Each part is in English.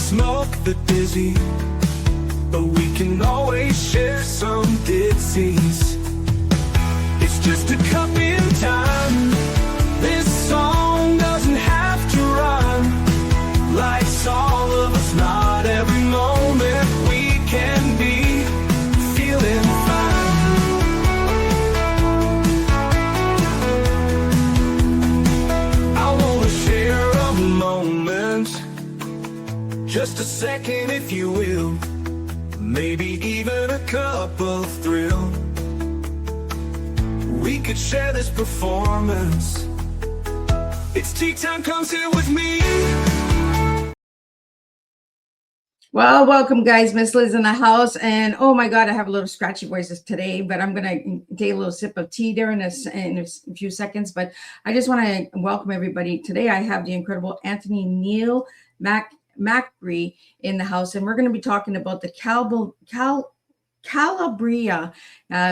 smoke the dizzy, but we can always share some disease. It's just a cup in time. This song doesn't have to run. Life's all of us, not every moment we can be feeling fine. I wanna share a moment, just a second if you will, maybe even a cup of thrill. We could share this performance. It's tea time, come sit with me. Well, welcome guys. Miss Liz in the house, and oh my god, I have a little scratchy voices today, but I'm gonna take a little sip of tea there in a few seconds. But I just want to welcome everybody. Today I have the incredible Anthony Neil Macri in the house, and we're going to be talking about the Calabria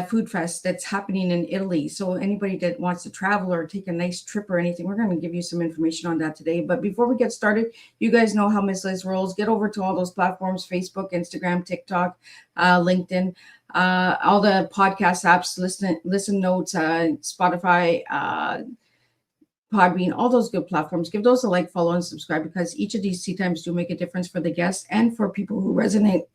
food fest that's happening in Italy. So anybody that wants to travel or take a nice trip or anything, we're going to give you some information on that today. But before we get started, you guys know how Miss Liz rolls. Get over to all those platforms: Facebook, Instagram, TikTok, LinkedIn, all the podcast apps, listen notes, Spotify, Podbean, all those good platforms. Give those a like, follow, and subscribe, because each of these tea times do make a difference for the guests and for people who resonate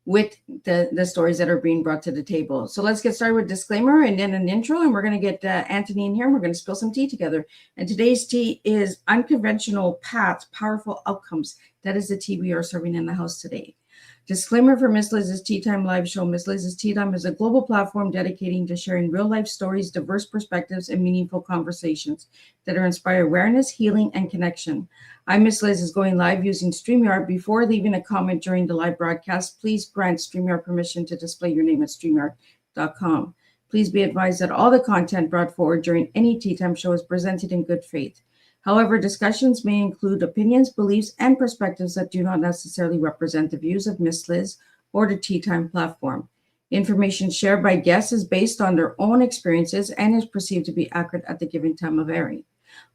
with the stories that are being brought to the table. So let's get started with disclaimer and then an intro, and we're going to get Anthony in here, and we're going to spill some tea together. And today's tea is Unconventional Paths, Powerful Outcomes. That is the tea we are serving in the house today. Disclaimer for Miss Liz's Tea Time live show. Miss Liz's Tea Time is a global platform dedicating to sharing real life stories, diverse perspectives, and meaningful conversations that are inspire awareness, healing, and connection. I'm Miss Liz is going live using StreamYard. Before leaving a comment during the live broadcast, please grant StreamYard permission to display your name at StreamYard.com. Please be advised that all the content brought forward during any Tea Time show is presented in good faith. However, discussions may include opinions, beliefs, and perspectives that do not necessarily represent the views of Miss Liz or the Tea Time platform. Information shared by guests is based on their own experiences and is perceived to be accurate at the given time of airing.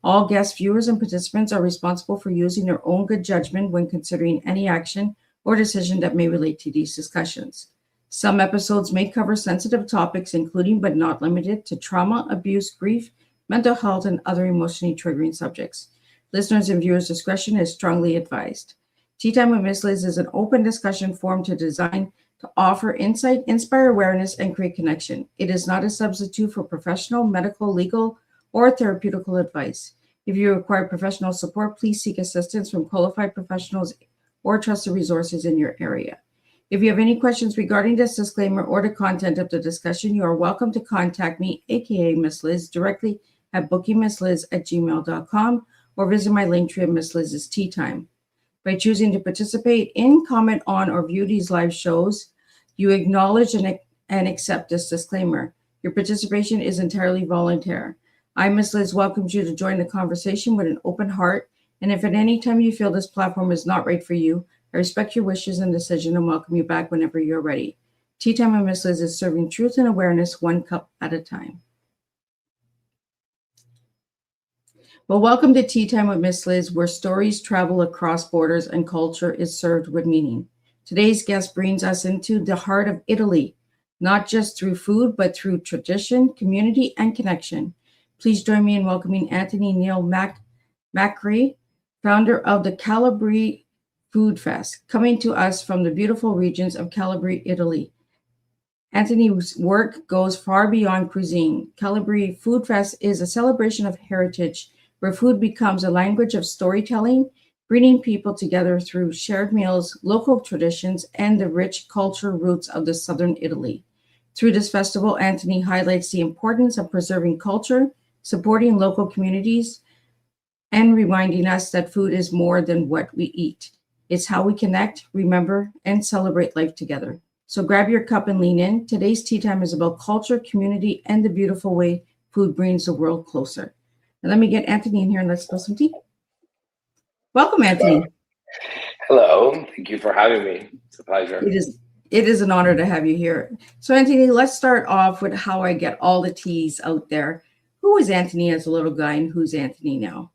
All guests, viewers, and participants are responsible for using their own good judgment when considering any action or decision that may relate to these discussions. Some episodes may cover sensitive topics, including but not limited to trauma, abuse, grief, mental health, and other emotionally triggering subjects. Listeners' and viewers' discretion is strongly advised. Tea Time with Miss Liz is an open discussion forum designed to offer insight, inspire awareness, and create connection. It is not a substitute for professional, medical, legal, or therapeutical advice. If you require professional support, please seek assistance from qualified professionals or trusted resources in your area. If you have any questions regarding this disclaimer or the content of the discussion, you are welcome to contact me, aka Miss Liz, directly at bookingmissliz@gmail.com, or visit my link tree at Miss Liz's Tea Time. By choosing to participate in, comment on, or view these live shows, you acknowledge and accept this disclaimer. Your participation is entirely voluntary. I, Miss Liz, welcomes you to join the conversation with an open heart, and if at any time you feel this platform is not right for you, I respect your wishes and decision and welcome you back whenever you're ready. Tea Time with Miss Liz is serving truth and awareness one cup at a time. Well, welcome to Tea Time with Miss Liz, where stories travel across borders and culture is served with meaning. Today's guest brings us into the heart of Italy, not just through food, but through tradition, community, and connection. Please join me in welcoming Anthony Neil Macri, founder of the Calabria Food Fest, coming to us from the beautiful regions of Calabria, Italy. Anthony's work goes far beyond cuisine. Calabria Food Fest is a celebration of heritage, where food becomes a language of storytelling, bringing people together through shared meals, local traditions, and the rich cultural roots of the southern Italy. Through this festival, Anthony highlights the importance of preserving culture, supporting local communities, and reminding us that food is more than what we eat. It's how we connect, remember, and celebrate life together. So grab your cup and lean in. Today's Tea Time is about culture, community, and the beautiful way food brings the world closer. And let me get Anthony in here and let's spill some tea. Welcome, Anthony. Hello. Thank you for having me. It's a pleasure. It is an honor to have you here. So, Anthony, let's start off with how I get all the teas out there. Who was Anthony as a little guy and who's Anthony now?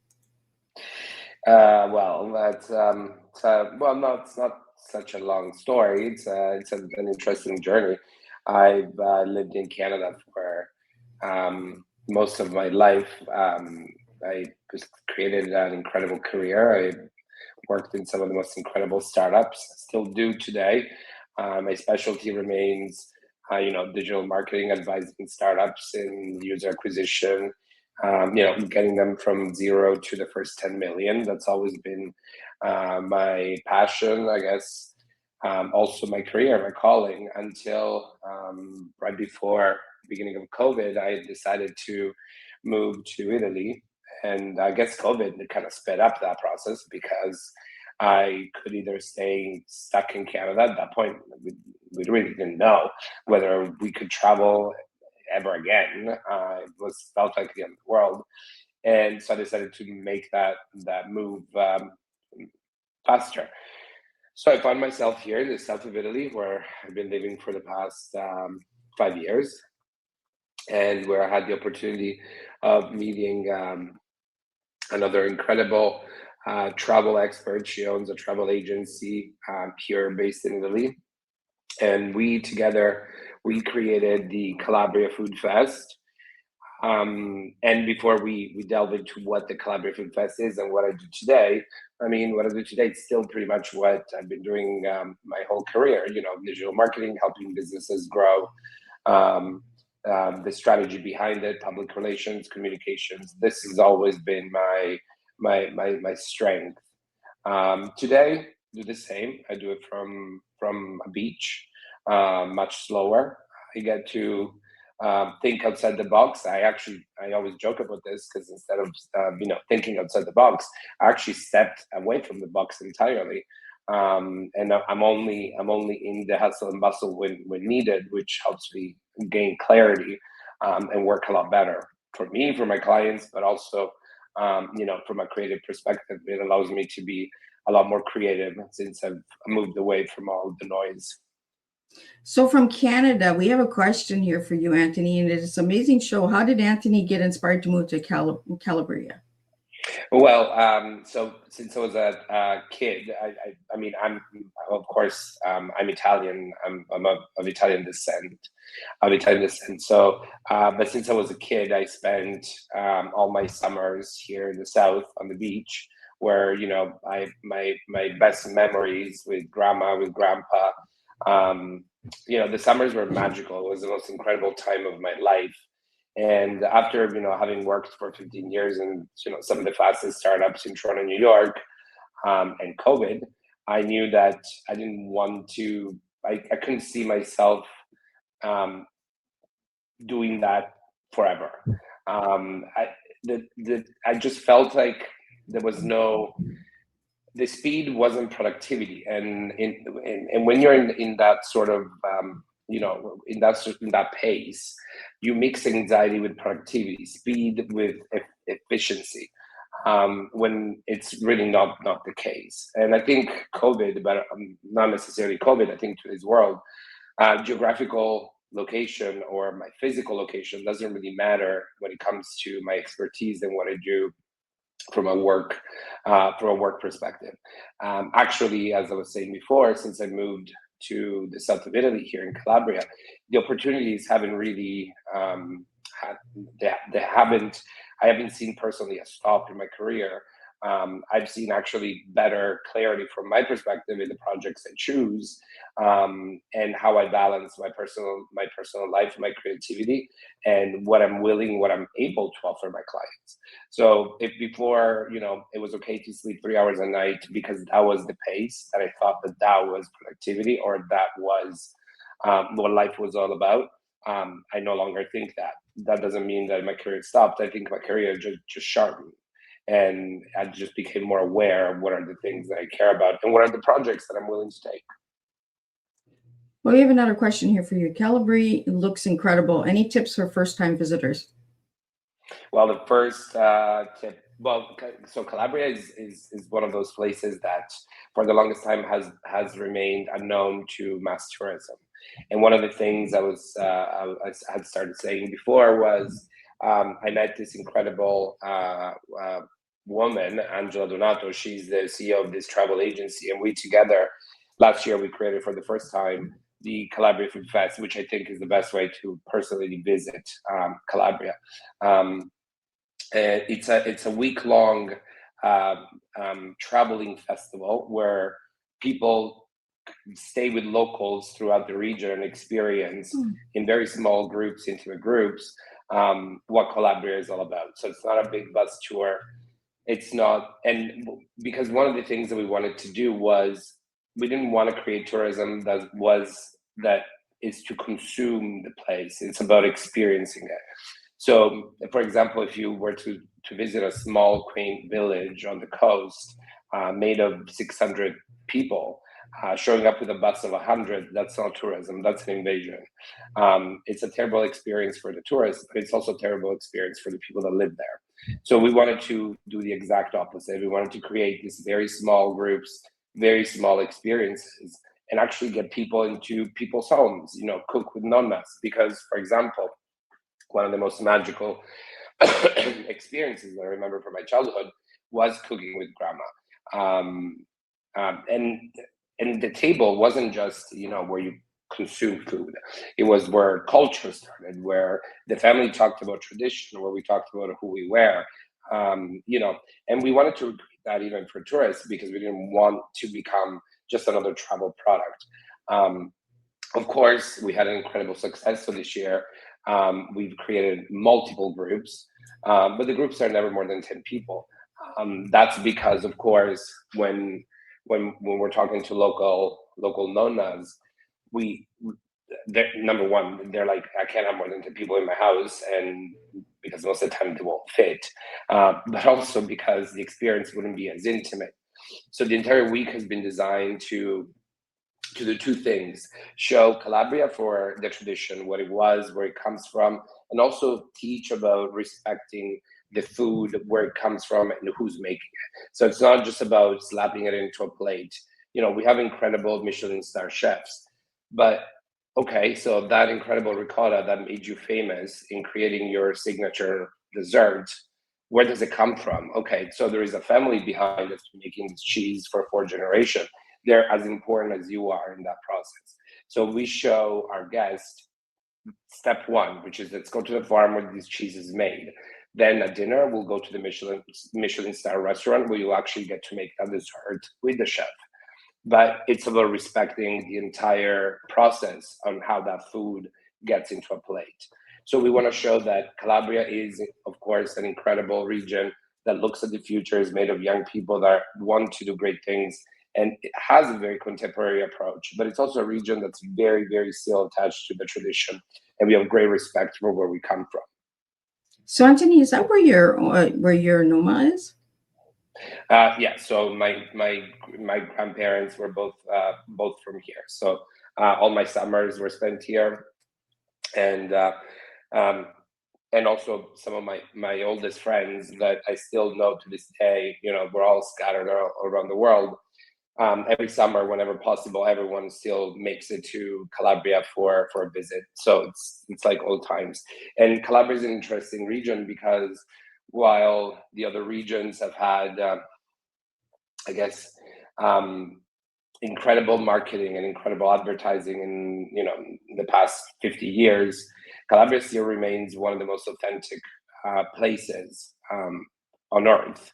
Well, that's well, no, it's not such a long story. An interesting journey. I've lived in Canada for most of my life. I just created an incredible career. I worked in some of the most incredible startups, still do today. My specialty remains, digital marketing, advising startups in user acquisition, getting them from zero to the first 10 million. That's always been my passion, I guess. Also my career, my calling, until right before the beginning of COVID, I decided to move to Italy. And I guess COVID kind of sped up that process because I could either stay stuck in Canada. At that point, we really didn't know whether we could travel ever again. It was felt like the end of the world, and so I decided to make that move faster. So I found myself here in the south of Italy, where I've been living for the past 5 years, and where I had the opportunity of meeting another incredible travel expert. She owns a travel agency here based in Italy. And we together, we created the Calabria Food Fest. And before we delve into what the Calabria Food Fest is and what I do today, I mean, what I do today is still pretty much what I've been doing my whole career, digital marketing, helping businesses grow, the strategy behind it, public relations, communications. This has always been my strength. Today, do the same. I do it from a beach, much slower. I get to think outside the box. I always joke about this because instead of thinking outside the box, I actually stepped away from the box entirely. And I'm only in the hustle and bustle when needed, which helps me gain clarity and work a lot better for me, for my clients, but also from a creative perspective, it allows me to be a lot more creative since I've moved away from all the noise. So from Canada, we have a question here for you, Anthony, and it's an amazing show. How did Anthony get inspired to move to Calabria? Well, so since I was a kid, I mean, I'm of course I'm Italian. I'm of Italian descent, So, but since I was a kid, I spent all my summers here in the south on the beach, where my best memories with grandma, with grandpa. The summers were magical. It was the most incredible time of my life. And after having worked for 15 years in some of the fastest startups in Toronto, New York, and COVID, I knew that I didn't want to. I couldn't see myself doing that forever. I just felt like there was no. The speed wasn't productivity, and when you're in that sort of in that pace, you mix anxiety with productivity, speed with efficiency, when it's really not the case. And I think COVID, but not necessarily COVID, I think today's world, geographical location or my physical location doesn't really matter when it comes to my expertise and what I do from a work perspective. Actually, as I was saying before, since I moved to the south of Italy here in Calabria, the opportunities haven't really they haven't. I haven't seen personally a stop in my career. I've seen actually better clarity from my perspective in the projects I choose, and how I balance my personal life, my creativity, and what I'm willing, what I'm able to offer my clients. So if before, it was okay to sleep 3 hours a night because that was the pace that I thought that was productivity, or that was what life was all about. I no longer think that. That doesn't mean that my career stopped. I think my career just sharpened, and I just became more aware of what are the things that I care about and what are the projects that I'm willing to take. Well, we have another question here for you. Calabria looks incredible. Any tips for first-time visitors? Well, the first tip. Well, so Calabria is one of those places that, for the longest time, has remained unknown to mass tourism. And one of the things I had started saying before was, I met this incredible woman, Angela Donato. She's the CEO of this travel agency, and we together last year we created for the first time the Calabria Food Fest, which I think is the best way to personally visit Calabria. And it's a week long traveling festival where people stay with locals throughout the region and experience in very small groups, intimate groups, what Calabria is all about. So it's not a big bus tour. It's not, and because one of the things that we wanted to do was we didn't want to create tourism that is to consume the place. It's about experiencing it. So, for example, if you were to visit a small, quaint village on the coast made of 600 people, showing up with a bus of 100, that's not tourism, that's an invasion. It's a terrible experience for the tourists, but it's also a terrible experience for the people that live there. So we wanted to do the exact opposite. We wanted to create these very small groups, very small experiences, and actually get people into people's homes, cook with nonnas. Because, for example, one of the most magical experiences that I remember from my childhood was cooking with grandma. And the table wasn't just, where you consume food. It was where culture started, where the family talked about tradition, where we talked about who we were, and we wanted to recreate that even for tourists because we didn't want to become just another travel product. Of course, we had an incredible success. So this year, we've created multiple groups, but the groups are never more than 10 people. That's because, of course, when we're talking to local nonnas, number one, they're like, I can't have more than 10 people in my house, and because most of the time they won't fit, but also because the experience wouldn't be as intimate. So the entire week has been designed to do two things: show Calabria for the tradition, what it was, where it comes from, and also teach about respecting the food, where it comes from, and who's making it. So it's not just about slapping it into a plate. We have incredible Michelin star chefs, but okay, so that incredible ricotta that made you famous in creating your signature dessert, where does it come from? Okay, so there is a family behind us making this cheese for 4 generations. They're as important as you are in that process. So we show our guests step one, which is let's go to the farm where this cheese is made. Then at dinner, we'll go to the Michelin star restaurant where you'll actually get to make that dessert with the chef. But it's about respecting the entire process on how that food gets into a plate. So we want to show that Calabria is, of course, an incredible region that looks at the future, is made of young people that want to do great things, and it has a very contemporary approach. But it's also a region that's very, very still attached to the tradition, and we have great respect for where we come from. So, Anthony, is that where your Noma is? Yeah. So my grandparents were both from here. So all my summers were spent here, and also some of my oldest friends that I still know to this day. We're all scattered around the world. Every summer, whenever possible, everyone still makes it to Calabria for a visit. So it's like old times. And Calabria is an interesting region because while the other regions have had, I guess, incredible marketing and incredible advertising in the past 50 years, Calabria still remains one of the most authentic places on earth.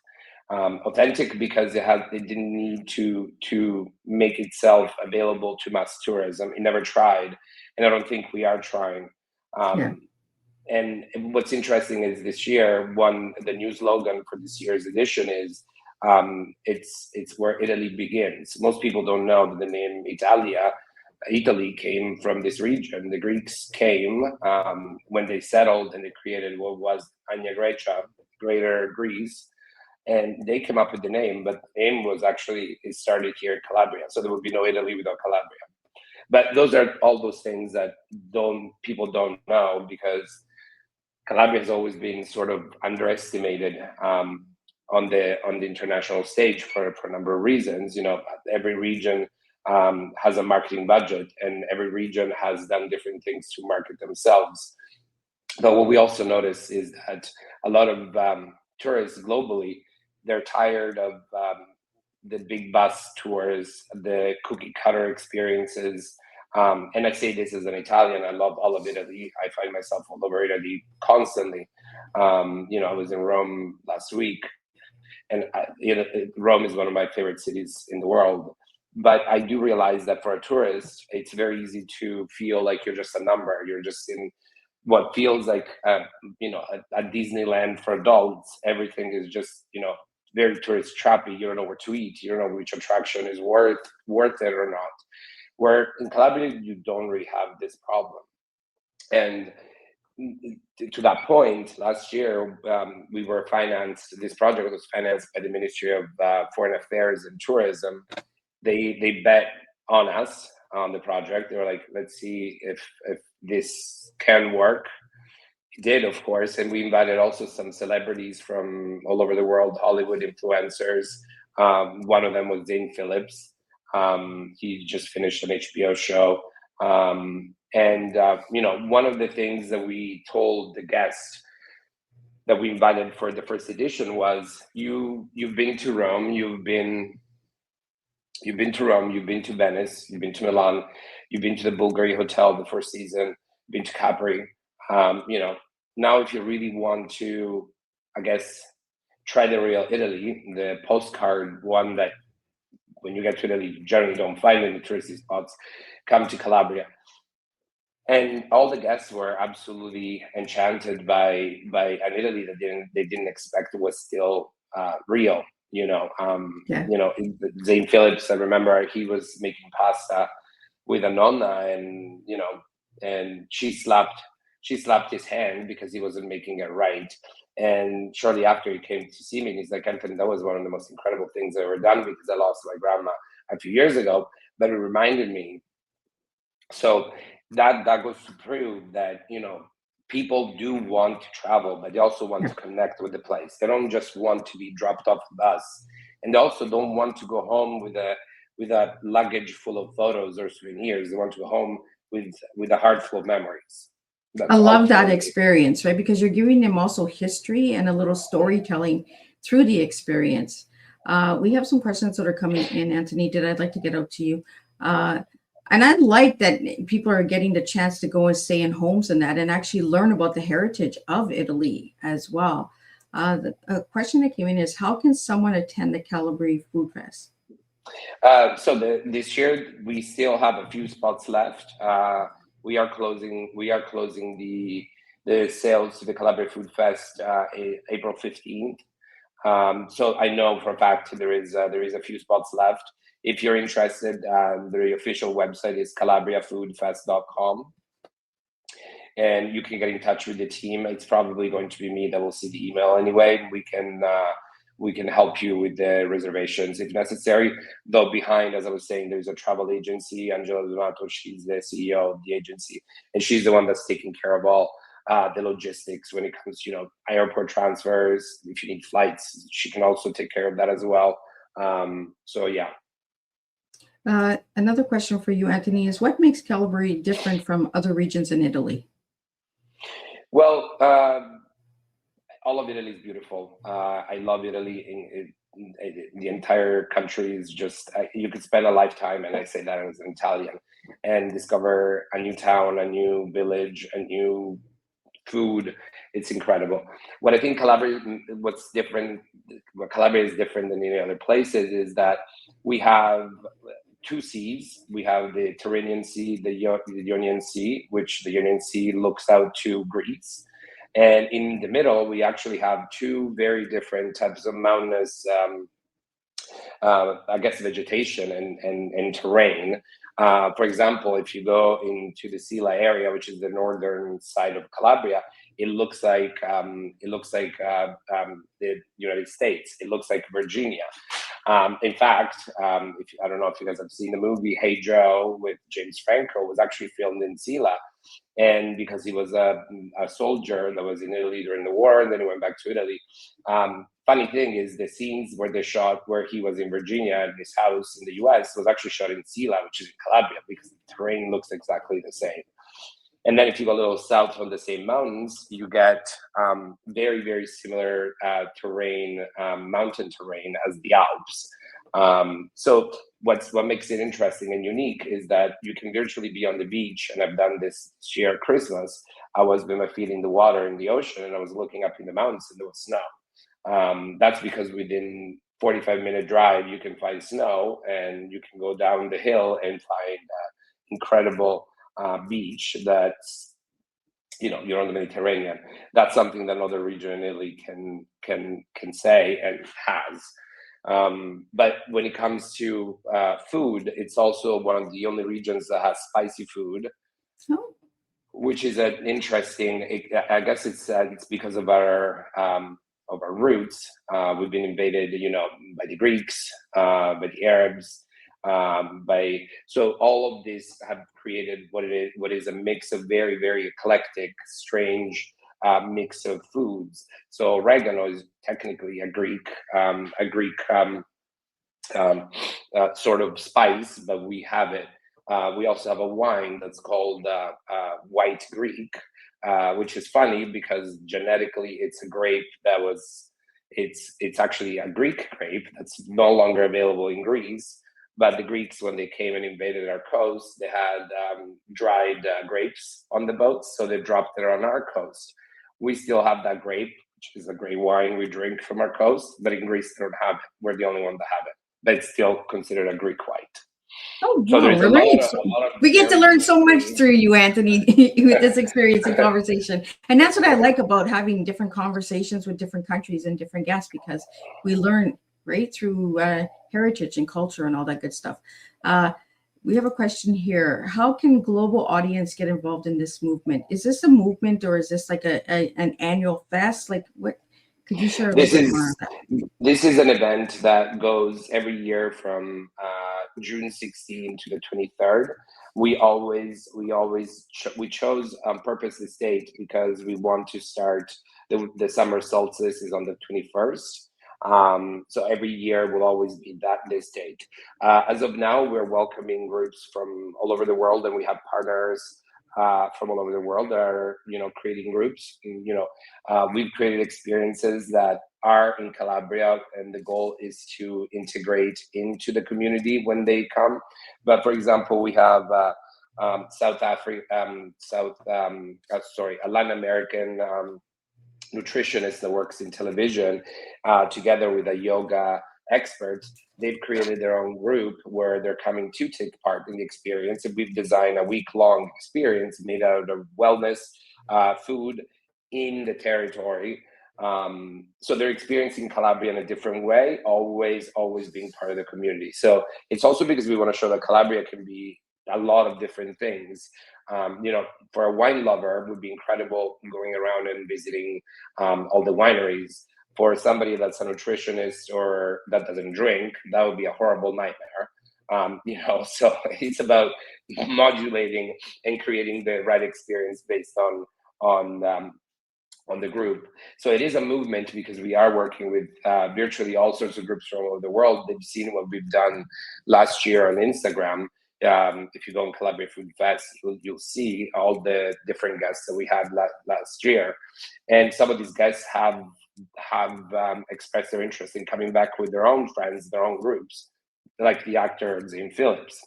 Authentic because it didn't need to make itself available to mass tourism. It never tried, and I don't think we are trying. And what's interesting is this year, the new slogan for this year's edition is it's where Italy begins. Most people don't know that the name Italy came from this region. The Greeks came when they settled and they created what was Agna Graecia, Greater Greece. And they came up with the name, but the name it started here in Calabria. So there would be no Italy without Calabria. But those are all those things that people don't know, because Calabria has always been sort of underestimated on the international stage for a number of reasons. Every region has a marketing budget, and every region has done different things to market themselves. But what we also notice is that a lot of tourists globally they're tired of the big bus tours, the cookie cutter experiences. And I say this as an Italian, I love all of Italy. I find myself all over Italy constantly. I was in Rome last week, and Rome is one of my favorite cities in the world. But I do realize that for a tourist, it's very easy to feel like you're just a number. You're just in what feels like a Disneyland for adults. Everything is just very tourist trappy. You don't know where to eat. You don't know which attraction is worth it or not. Where in Calabria, you don't really have this problem. And to that point, last year we were financed. This project was financed by the Ministry of Foreign Affairs and Tourism. They bet on us on the project. They were like, let's see if this can work. It did, of course, and we invited also some celebrities from all over the world, Hollywood influencers. One of them was Zane Phillips. He just finished an HBO show. One of the things that we told the guests that we invited for the first edition was, you've been to Rome, you've been to Venice, you've been to Milan, you've been to the Bulgari Hotel the first season, been to Capri. Now if you really want to, I guess, try the real Italy, the postcard one that when you get to Italy, you generally don't find in the touristy spots, come to Calabria. And all the guests were absolutely enchanted by an Italy that they didn't expect was still real. Zane Phillips, I remember he was making pasta with a nonna, and she slapped his hand because he wasn't making it right. And shortly after, he came to see me, and he's like, Anthony, that was one of the most incredible things I've ever done, because I lost my grandma a few years ago, but it reminded me. So that goes to prove that people do want to travel, but they also want to connect with the place. They don't just want to be dropped off the bus, and they also don't want to go home with a luggage full of photos or souvenirs. They want to go home with a heart full of memories. I love that experience, right? Because you're giving them also history and a little storytelling through the experience. We have some questions that are coming in, Anthony, that I'd like to get out to you. And I like that people are getting the chance to go and stay in homes and that, and actually learn about the heritage of Italy as well. The question that came in is, how can someone attend the Calabria Food Fest? This year we still have a few spots left. We are closing the sales to the Calabria Food Fest April 15th. So I know for a fact there is a few spots left. If you're interested, the official website is calabriafoodfest.com, and you can get in touch with the team. It's probably going to be me that will see the email anyway. We can help you with the reservations if necessary. Though behind, as I was saying, there's a travel agency, Angela Donato. She's the CEO of the agency, and she's the one that's taking care of all the logistics when it comes to airport transfers. If you need flights, she can also take care of that as well. So yeah. Another question for you, Anthony, is what makes Calabria different from other regions in Italy? Well, all of Italy is beautiful. I love Italy. The entire country is just, you could spend a lifetime, and I say that as an Italian, and discover a new town, a new village, a new food. It's incredible. What I think Calabria is different than any other places is that we have two seas. We have the Tyrrhenian Sea, the Ionian Sea, which the Ionian Sea looks out to Greece. And in the middle, we actually have two very different types of mountainous, vegetation and terrain. For example, if you go into the Sila area, which is the northern side of Calabria, it looks like the United States. It looks like Virginia. In fact, I don't know if you guys have seen the movie Hey Joe with James Franco, was actually filmed in Sila. And because he was a soldier that was in Italy during the war, and then he went back to Italy. Funny thing is, the scenes where they shot where he was in Virginia in his house in the US was actually shot in Sila, which is in Calabria, because the terrain looks exactly the same. And then if you go a little south on the same mountains, you get very, very similar terrain, mountain terrain as the Alps. So what makes it interesting and unique is that you can virtually be on the beach, and I've done this year at Christmas. I was with my feet in the water in the ocean, and I was looking up in the mountains, and there was snow. That's because within 45-minute drive, you can find snow, and you can go down the hill and find incredible beach that's, you're on the Mediterranean. That's something that another region in Italy can say and has. But when it comes to food, it's also one of the only regions that has spicy food, Oh, which is an interesting. I guess it's because of our roots. We've been invaded, by the Greeks, by the Arabs, so all of this have created what is a mix of very, very eclectic, strange mix of foods. So oregano is technically a Greek sort of spice, but we have it. We also have a wine that's called White Greek, which is funny because genetically it's a grape it's actually a Greek grape that's no longer available in Greece. But the Greeks, when they came and invaded our coast, they had dried grapes on the boats, so they dropped it on our coast. We still have that grape, which is a great wine we drink from our coast, but in Greece they don't have it. We're the only one that have it. But it's still considered a Greek white. oh, So wow, there's we're learning. We get to learn so much through you, Anthony, with this experience and conversation. And that's what I like about having different conversations with different countries and different guests, because we learn right through heritage and culture and all that good stuff. We have a question here. How can global audience get involved in this movement? Is this a movement, or is this like an annual fest? Like, what could you share a little bit more on that? This is an event that goes every year from June 16 to the 23rd. We chose on purpose this date because we want to start the summer solstice is on the 21st. So every year will always be this date. As of now, we're welcoming groups from all over the world, and we have partners from all over the world that are, creating groups. We've created experiences that are in Calabria, and the goal is to integrate into the community when they come. But for example, we have a Latin American nutritionist that works in television, together with a yoga expert. They've created their own group where they're coming to take part in the experience. And we've designed a week-long experience made out of wellness, food in the territory. So they're experiencing Calabria in a different way, always being part of the community. So it's also because we want to show that Calabria can be a lot of different things. For a wine lover, it would be incredible going around and visiting all the wineries. For somebody that's a nutritionist or that doesn't drink, that would be a horrible nightmare. So it's about modulating and creating the right experience based on the group. So it is a movement because we are working with virtually all sorts of groups from all over the world. They've seen what we've done last year on Instagram. If you go on Calabria Food Fest, you'll see all the different guests that we had last year, and some of these guests have expressed their interest in coming back with their own friends, their own groups, like the actor Zane Phillips.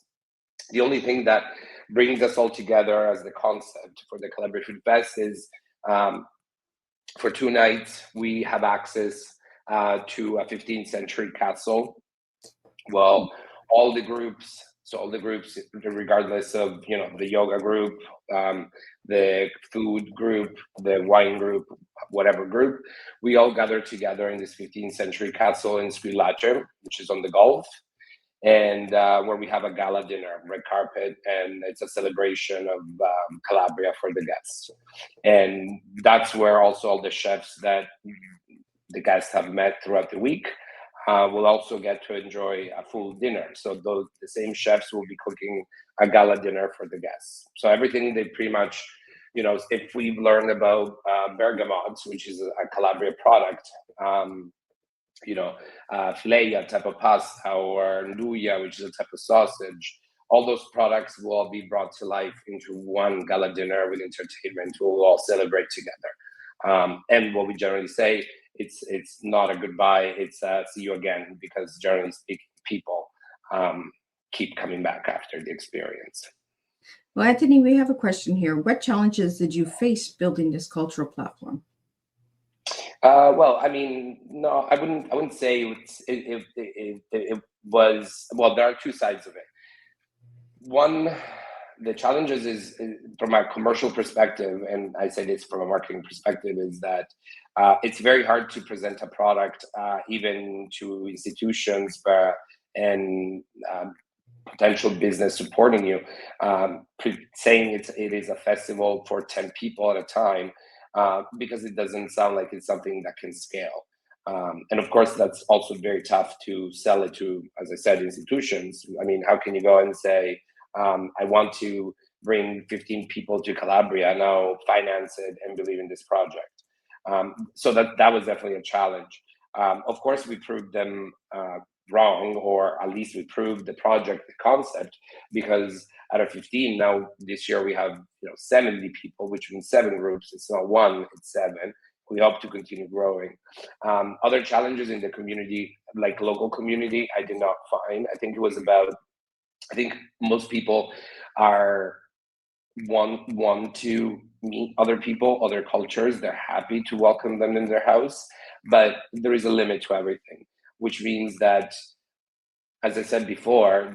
The only thing that brings us all together as the concept for the Calabria Food Fest is for 2 nights we have access to a 15th century castle. Well, all the groups, regardless of the yoga group, the food group, the wine group, whatever group, we all gather together in this 15th century castle in Squillace, which is on the Gulf, and where we have a gala dinner, red carpet, and it's a celebration of Calabria for the guests. And that's where also all the chefs that the guests have met throughout the week will also get to enjoy a full dinner. So the same chefs will be cooking a gala dinner for the guests. So everything they pretty much, if we've learned about bergamots, which is a Calabria product, fileia type of pasta, or nduja, which is a type of sausage, all those products will all be brought to life into one gala dinner with entertainment. We'll all celebrate together. And what we generally say, it's not a goodbye, it's a see you again, because generally speaking, people keep coming back after the experience. Well, Anthony, we have a question here. What challenges did you face building this cultural platform? Well, I mean, no, I wouldn't say it was. Well, there are two sides of it. One, the challenges is from a commercial perspective, and I say this from a marketing perspective, is that it's very hard to present a product even to institutions, and potential business supporting you, saying it is a festival for 10 people at a time, because it doesn't sound like it's something that can scale. And of course, that's also very tough to sell it to, as I said, institutions. I mean, how can you go and say, I want to bring 15 people to Calabria, now finance it and believe in this project? So that was definitely a challenge. Of course, we proved them wrong, or at least we proved the project, the concept, because out of 15 now this year we have 70 people, which means 7 groups. It's not 1, it's 7. We hope to continue growing. Other challenges in the community, like local community, I did not find. I think most people want to meet other people, other cultures. They're happy to welcome them in their house, but there is a limit to everything, which means that, as I said before,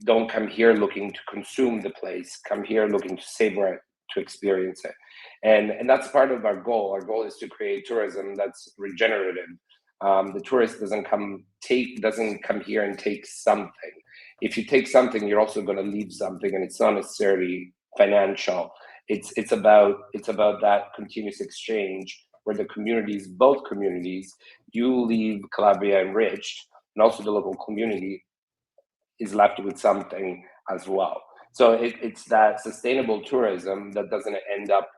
don't come here looking to consume the place. Come here looking to savor it, to experience it. And that's part of our goal. Our goal is to create tourism that's regenerative. The tourist doesn't come here and take something. If you take something, you're also going to leave something, and it's not necessarily financial. It's about that continuous exchange where both communities, you leave Calabria enriched, and also the local community is left with something as well. So it's that sustainable tourism that doesn't end up,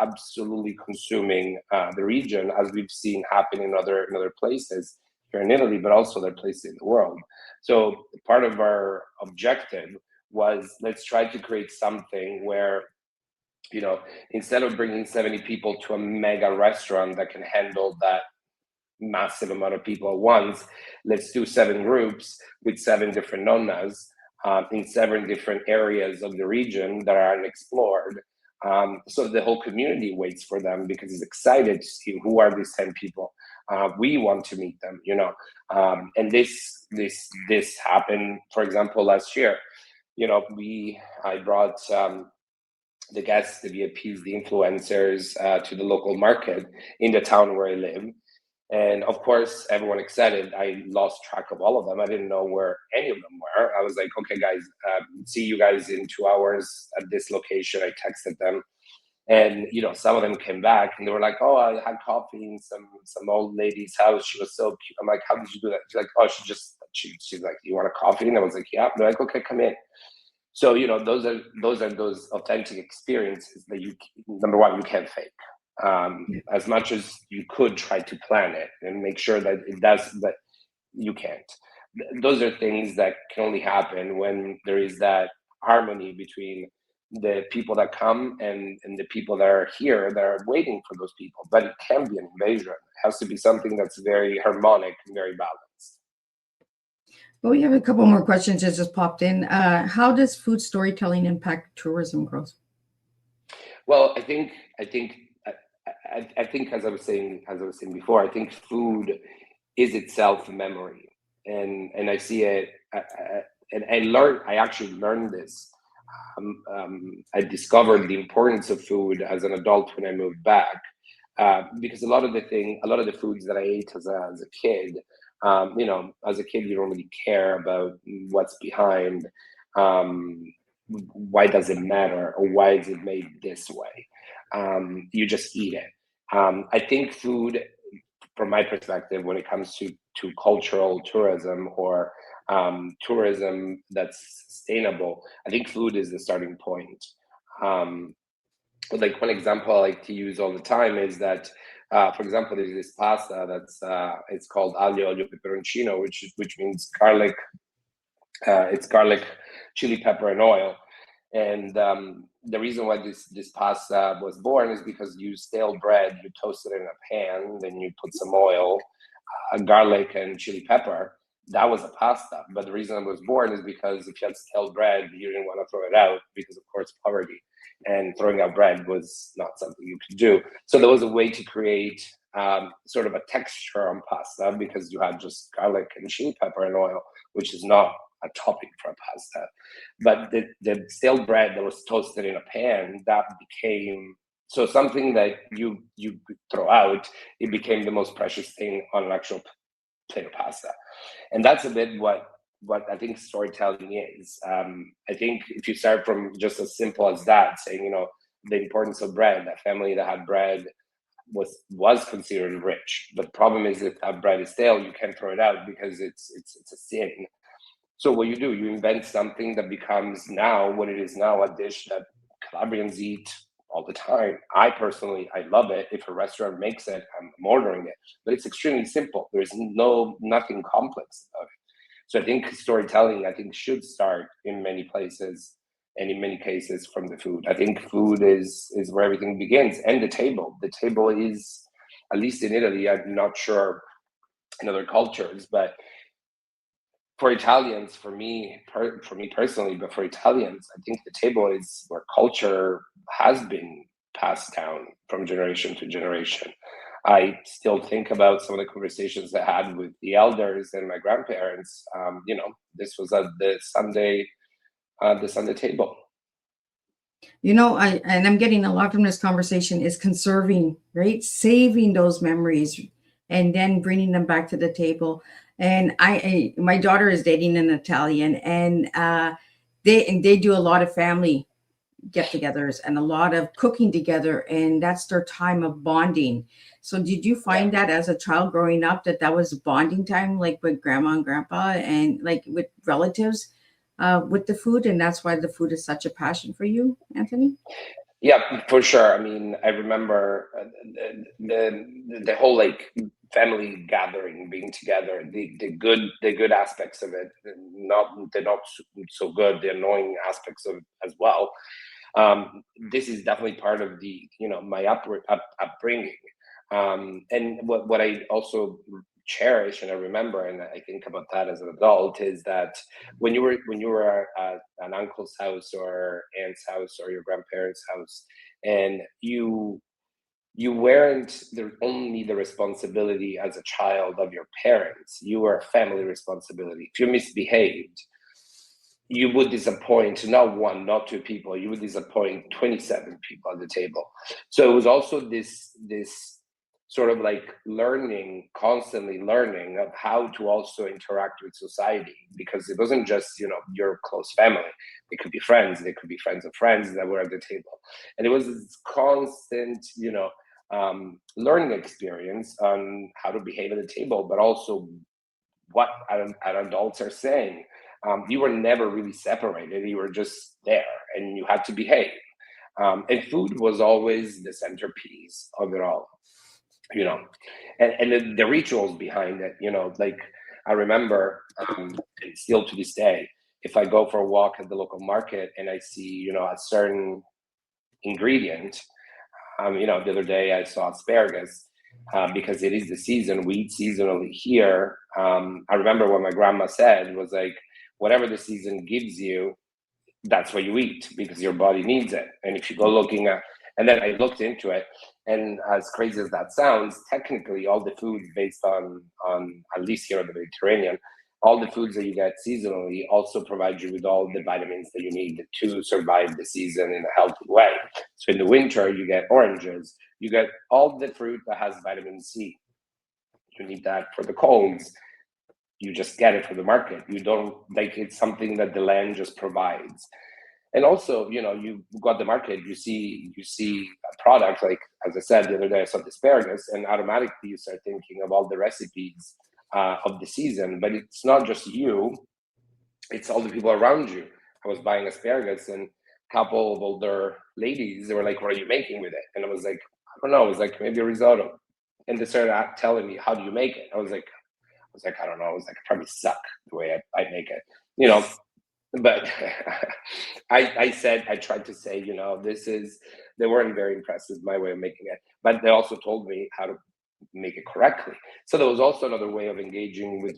absolutely consuming the region, as we've seen happen in other places here in Italy, but also other places in the world. So part of our objective was, let's try to create something where, instead of bringing 70 people to a mega restaurant that can handle that massive amount of people at once, let's do 7 groups with 7 different nonnas in 7 different areas of the region that are unexplored. So the whole community waits for them because it's excited to see who are these 10 people. We want to meet them, and this happened, for example, last year. I brought the guests, the VIPs, the influencers to the local market in the town where I live. And of course, everyone excited. I lost track of all of them. I didn't know where any of them were. I was like, okay, guys, see you guys in 2 hours at this location. I texted them. And, some of them came back and they were like, oh, I had coffee in some old lady's house. She was so cute. I'm like, how did you do that? She's like, oh, she's like, you want a coffee? And I was like, yeah. They're like, okay, come in. So, those are those authentic experiences that number one, you can't fake. As much as you could try to plan it and make sure that it does, but you can't. Those are things that can only happen when there is that harmony between the people that come and the people that are here that are waiting for those people. But it can be an invasion. It has to be something that's very harmonic and very balanced. Well, we have a couple more questions that just popped in. How does food storytelling impact tourism growth? Well, I think as I was saying before, I think food is itself memory, and I see it. And I actually learned this. I discovered the importance of food as an adult when I moved back, because a lot of the foods that I ate as a kid, as a kid, you don't really care about what's behind. Why does it matter, or why is it made this way? You just eat it. I think food, from my perspective, when it comes to cultural tourism or tourism that's sustainable, I think food is the starting point. Like one example I like to use all the time is that, for example, there's this pasta that's it's called aglio olio peperoncino, which means garlic, It's garlic, chili pepper, and oil. And the reason why this pasta was born is because you stale bread, you toast it in a pan, then you put some oil, garlic, and chili pepper. That was a pasta. But the reason it was born is because if you had stale bread, you didn't want to throw it out because, of course, poverty. And throwing out bread was not something you could do. So there was a way to create sort of a texture on pasta because you had just garlic and chili pepper and oil, which is not a topping for a pasta. But the stale bread that was toasted in a pan, that became so something that you could throw out. It became the most precious thing on an actual plate of pasta. And that's a bit what I think storytelling is. I think if you start from just as simple as that, saying, the importance of bread, a family that had bread was considered rich. But the problem is if that bread is stale, you can't throw it out because it's a sin. So what you do, you invent something that becomes now what it is now, a dish that Calabrians eat all the time. I personally love it. If a restaurant makes it, I'm ordering it. But it's extremely simple. There's nothing complex about it. So I think storytelling, should start in many places and in many cases from the food. I think food is where everything begins, and the table. The table is, at least in Italy, I'm not sure in other cultures, but for Italians, for me personally, but for Italians, I think the table is where culture has been passed down from generation to generation. I still think about some of the conversations I had with the elders and my grandparents. This was at the Sunday table. I'm getting a lot from this conversation is conserving, right? Saving those memories and then bringing them back to the table. And my daughter is dating an Italian, and they do a lot of family get-togethers and a lot of cooking together, and that's their time of bonding. So did you find that as a child growing up that was bonding time, like with grandma and grandpa and like with relatives with the food, and that's why the food is such a passion for you, Anthony? Yeah, for sure. I mean, I remember the whole family gathering, being together, the good aspects of it, they're not so good, the annoying aspects of it as well. This is definitely part of the my upbringing, and what I also cherish and I remember, and I think about that as an adult, is that when you were at an uncle's house or aunt's house or your grandparents' house, and you weren't only the responsibility as a child of your parents, you were a family responsibility. If you misbehaved, you would disappoint not one, not two people, you would disappoint 27 people at the table. So it was also this sort of constantly learning of how to also interact with society, because it wasn't just your close family. It could be friends, they could be friends of friends that were at the table, and it was this constant learning experience on how to behave at the table, but also what adults are saying. You were never really separated, you were just there and you had to behave, and food was always the centerpiece of it all. And the rituals behind it, I remember, and still to this day, if I go for a walk at the local market and I see a certain ingredient, the other day I saw asparagus, because it is the season, we eat seasonally here. I remember what my grandma said was whatever the season gives you, that's what you eat because your body needs it. And if you go looking at, and then I looked into it, and as crazy as that sounds, technically all the foods based on at least here in the Mediterranean, all the foods that you get seasonally also provide you with all the vitamins that you need to survive the season in a healthy way. So in the winter, you get oranges, you get all the fruit that has vitamin C. You need that for the colds. You just get it from the market. You don't it's something that the land just provides. And also, you got the market, you see a product, like, as I said, the other day I saw the asparagus, and automatically you start thinking of all the recipes of the season. But it's not just you, it's all the people around you. I was buying asparagus, and a couple of older ladies, they were like, what are you making with it? And I was like, I don't know. It was like maybe a risotto. And they started telling me, how do you make it? I was like, was like, I don't know. I was like, I probably suck the way I make it, you know. But I tried to say, you know, they weren't very impressed with my way of making it, but they also told me how to make it correctly. So there was also another way of engaging with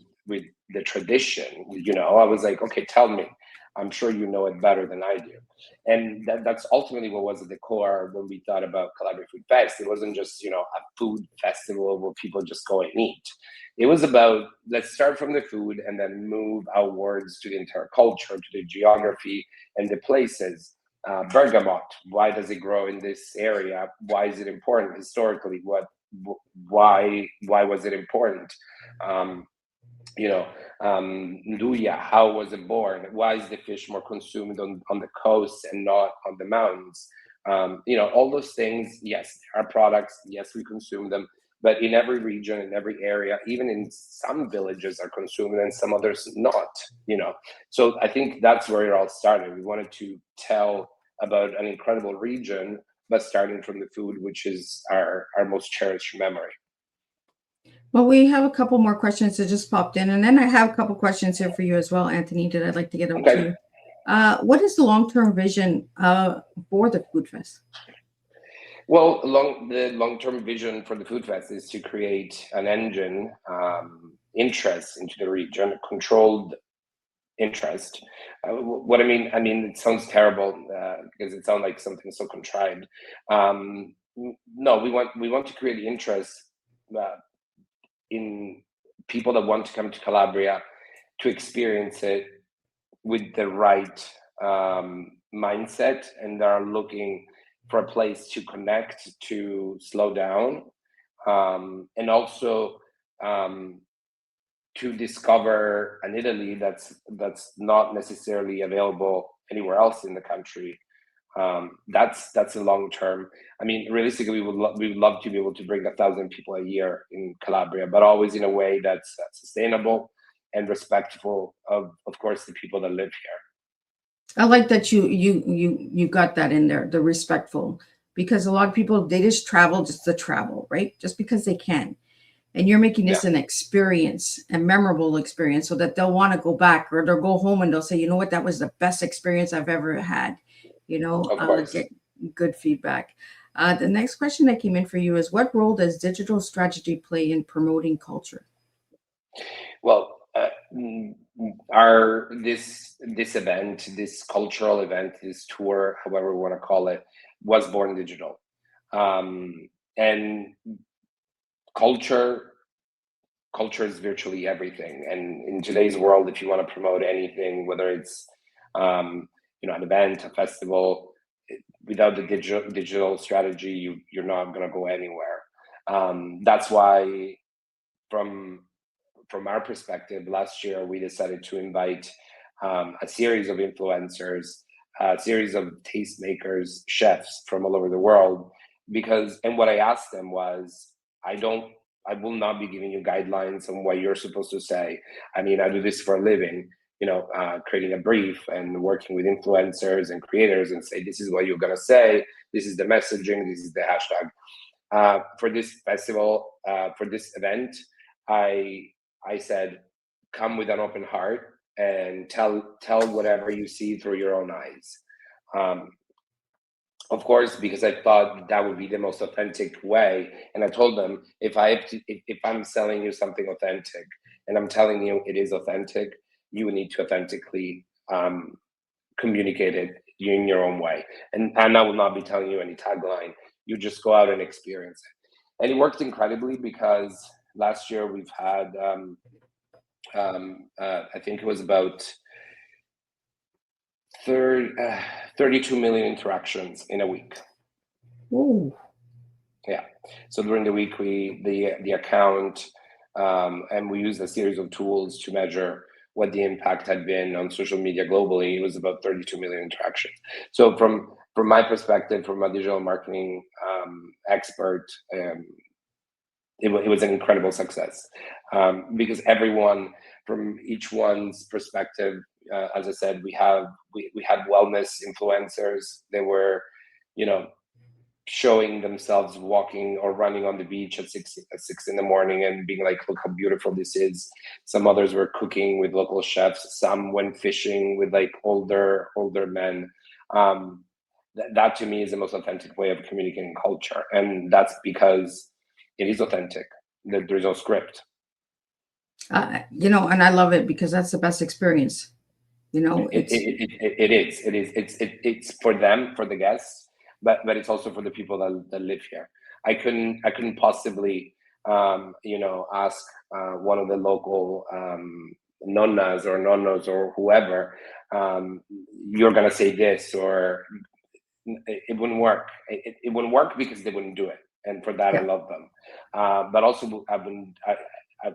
the tradition. You know, I was like, okay, tell me. I'm sure you know it better than I do. And that's ultimately what was at the core when we thought about Calabria Food Fest. It wasn't just, you know, a food festival where people just go and eat. It was about, let's start from the food and then move outwards to the entire culture, to the geography and the places. Bergamot, why does it grow in this area? Why is it important historically? Why was it important? Nduja, how was it born? Why is the fish more consumed on the coast and not on the mountains? All those things. Yes, there are products. Yes, we consume them, but in every region, in every area, even in some villages are consumed and some others not. So I think that's where it all started. We wanted to tell about an incredible region, but starting from the food, which is our most cherished memory. Well, we have a couple more questions that just popped in, and then I have a couple questions here for you as well, Anthony, that I'd like to get out to you. What is the long-term vision for the Food Fest? Well, the long-term vision for the Food Fest is to create an engine, interest into the region, controlled interest. What I mean, it sounds terrible because it sounds like something so contrived. No, we want to create interest in people that want to come to Calabria to experience it with the right mindset, and they are looking for a place to connect, to slow down, and also to discover an Italy that's not necessarily available anywhere else in the country. That's a long term. Realistically, we would love to be able to bring 1,000 people a year in Calabria, but always in a way that's sustainable and respectful of course, the people that live here. I like that you got that in there, the respectful, because a lot of people, they just travel just to travel, right? Just because they can. And you're making this an experience, a memorable experience, so that they'll want to go back, or they'll go home and they'll say, you know what, that was the best experience I've ever had. Get good feedback. The next question that came in for you is, what role does digital strategy play in promoting culture? Well, this event, this cultural event, this tour, however we want to call it, was born digital. And culture is virtually everything. And in today's world, if you want to promote anything, whether it's an event, a festival, without the digital strategy, you're not going to go anywhere. That's why, from our perspective, last year we decided to invite a series of influencers, a series of tastemakers, chefs from all over the world, and what I asked them was, I will not be giving you guidelines on what you're supposed to say. I do this for a living, creating a brief and working with influencers and creators and say, this is what you're going to say. This is the messaging. This is the hashtag. For this festival, for this event, I said, come with an open heart and tell whatever you see through your own eyes. Of course, because I thought that would be the most authentic way. And I told them, if I'm selling you something authentic and I'm telling you it is authentic, you need to authentically communicate it in your own way. And I will not be telling you any tagline. You just go out and experience it. And it worked incredibly, because last year we've had, I think it was about 32 million interactions in a week. Ooh. Yeah. So during the week, the account, and we used a series of tools to measure what the impact had been on social media globally. It was about 32 million interactions. So from my perspective, from a digital marketing expert, it was an incredible success, because everyone, from each one's perspective, as I said, we had wellness influencers. They were, showing themselves walking or running on the beach at 6 in the morning and being like, look how beautiful this is. Some others were cooking with local chefs. Some went fishing with like older men. That to me is the most authentic way of communicating culture, and that's because it is authentic. There's no script. And I love it because that's the best experience. It is. It's for them, for the guests, but it's also for the people that live here. I couldn't possibly ask one of the local nonnas or nonnos or whoever, you're gonna say this, or it wouldn't work. It wouldn't work because they wouldn't do it, and for that I Yeah. love them. But also I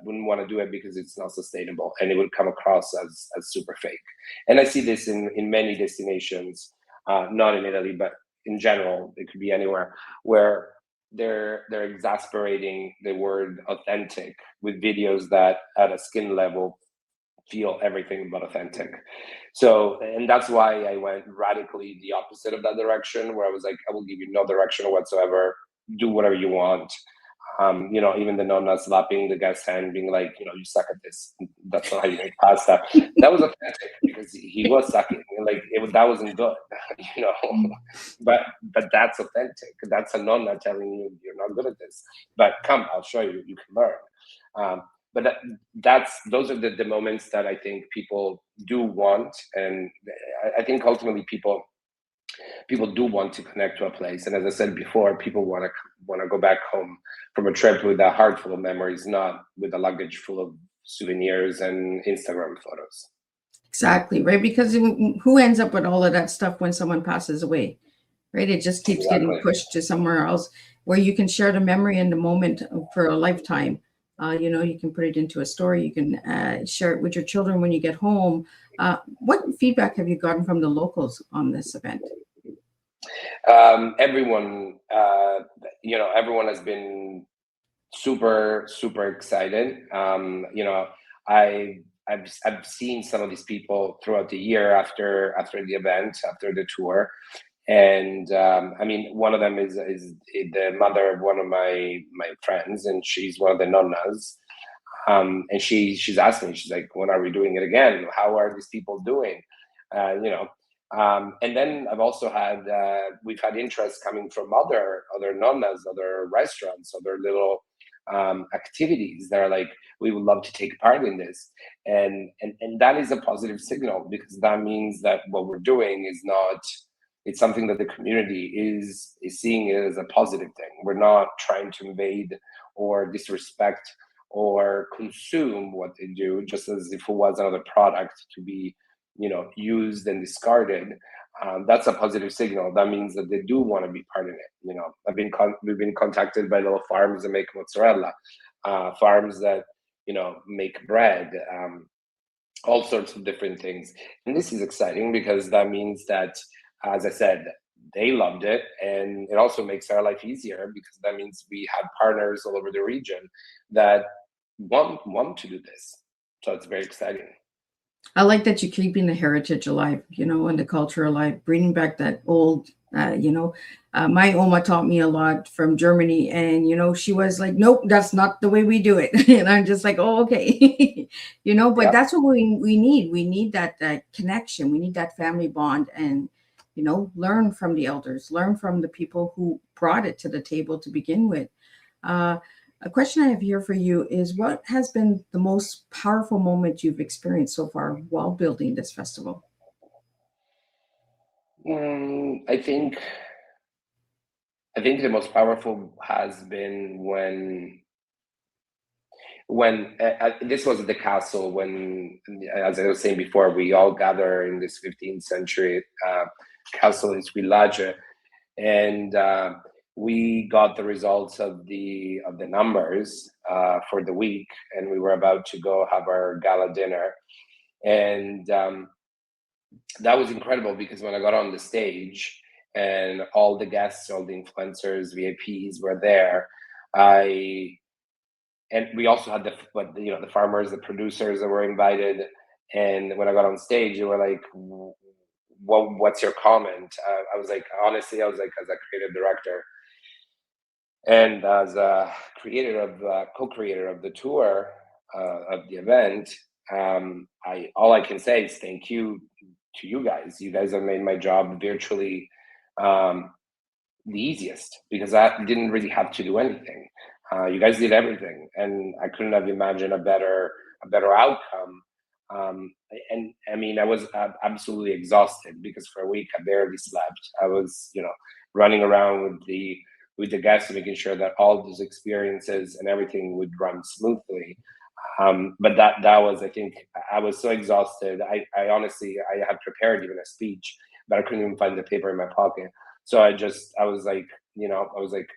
wouldn't want to do it because it's not sustainable and it would come across as super fake. And I see this in many destinations, not in Italy, but in general. It could be anywhere where they're exasperating the word authentic with videos that at a skin level feel everything but authentic. So, and that's why I went radically the opposite of that direction, where I was like, I will give you no direction whatsoever. Do whatever you want. Even the nonna slapping the guy's hand, being like, you suck at this. That's not how you make pasta. That was authentic because he was sucking. Like that wasn't good, you know. But that's authentic. That's a nonna telling you you're not good at this. But come, I'll show you. You can learn. But those are the moments that I think people do want, and I think ultimately people do want to connect to a place. And as I said before, people want to go back home from a trip with a heart full of memories, not with a luggage full of souvenirs and Instagram photos. Exactly, right? Because who ends up with all of that stuff when someone passes away, right? It just keeps getting Exactly. pushed to somewhere else where you can share the memory and the moment for a lifetime. You can put it into a story. You can share it with your children when you get home. What feedback have you gotten from the locals on this event? Everyone has been super super excited. I've seen some of these people throughout the year after the event, after the tour, and one of them is the mother of one of my friends, and she's one of the nonnas. And she's asking me, she's like, when are we doing it again? How are these people doing? uh, you know and then we've had interest coming from other nonnas, other restaurants, other little activities that are like, we would love to take part in this. And that is a positive signal, because that means that what we're doing is not, it's something that the community is seeing it as a positive thing. We're not trying to invade or disrespect or consume what they do, just as if it was another product to be used and discarded. That's a positive signal. That means that they do want to be part of it. We've been contacted by little farms that make mozzarella, farms that make bread, all sorts of different things. And this is exciting because that means that, as I said, they loved it, and it also makes our life easier, because that means we have partners all over the region that want to do this. So it's very exciting. I like that you're keeping the heritage alive, and the culture alive, bringing back that old, my Oma taught me a lot from Germany, and, she was like, nope, that's not the way we do it. And I'm just like, oh, okay. But Yeah. that's what we need. We need that connection. We need that family bond, and, learn from the elders, learn from the people who brought it to the table to begin with. A question I have here for you is, what has been the most powerful moment you've experienced so far while building this festival? I think the most powerful has been when this was at the castle, when, as I was saying before, we all gather in this 15th century castle in Squillace, and we got the results of the numbers for the week, and we were about to go have our gala dinner. And that was incredible, because when I got on the stage and all the guests, all the influencers, VIPs were there, I and we also had the farmers, the producers that were invited. And when I got on stage, they were like, what's your comment? I was like, honestly, I was like, as a creative director, And as a co-creator of the tour, of the event, I all I can say is thank you to you guys. You guys have made my job virtually um, the easiest because I didn't really have to do anything. You guys did everything, and I couldn't have imagined a better outcome. And I mean, I was absolutely exhausted because for a week I barely slept. I was, running around with the guests, making sure that all those experiences and everything would run smoothly. But that was, I think, I was so exhausted. I honestly, I had prepared even a speech, but I couldn't even find the paper in my pocket. So I was like,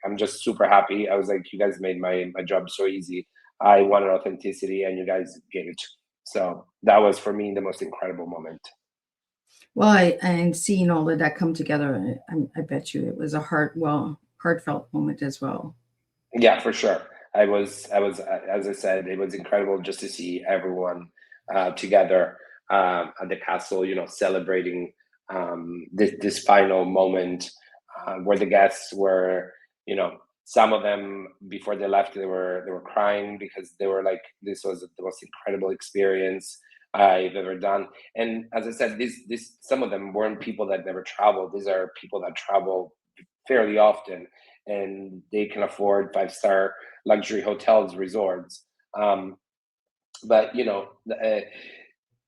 I'm just super happy. I was like, you guys made my job so easy. I wanted authenticity, and you guys gave it. So that was for me the most incredible moment. Well, and seeing all of that come together, I bet you it was a heartfelt moment as well. Yeah, for sure. As I said, it was incredible just to see everyone together at the castle, celebrating this final moment where the guests were, some of them before they left, they were crying because they were like, this was the most incredible experience I've ever done. And as I said, this some of them weren't people that never traveled. These are people that travel fairly often, and they can afford five-star luxury hotels, resorts. But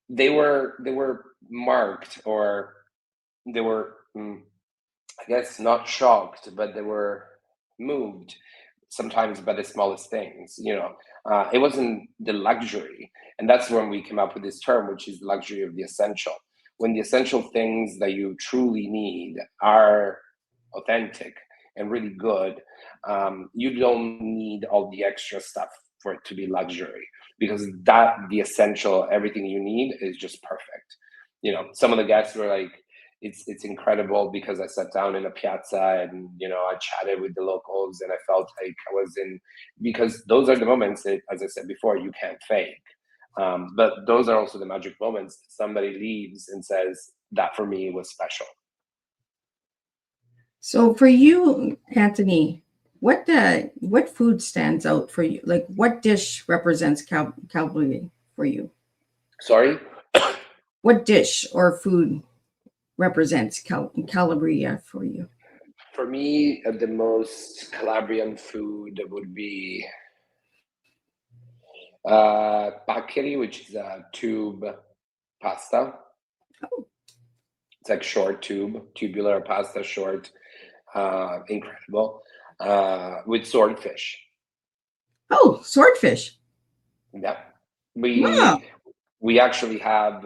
they were marked, or they were, I guess, not shocked, but they were moved sometimes by the smallest things. It wasn't the luxury, and that's when we came up with this term, which is luxury of the essential. When the essential things that you truly need are authentic and really good, you don't need all the extra stuff for it to be luxury, because the essential, everything you need is just perfect. Some of the guests were like, it's incredible because I sat down in a piazza, and I chatted with the locals, and I felt like I was in, because those are the moments that, as I said before, you can't fake. But those are also the magic moments. Somebody leaves and says that for me was special. So for you, Anthony, what food stands out for you? Like what dish represents Calabria for you? Sorry. What dish or food represents Calabria for you? For me, the most Calabrian food would be paccheri, which is a tube pasta. It's like short tubular pasta, short, incredible, with swordfish. Oh, swordfish. Yeah, Wow. we actually have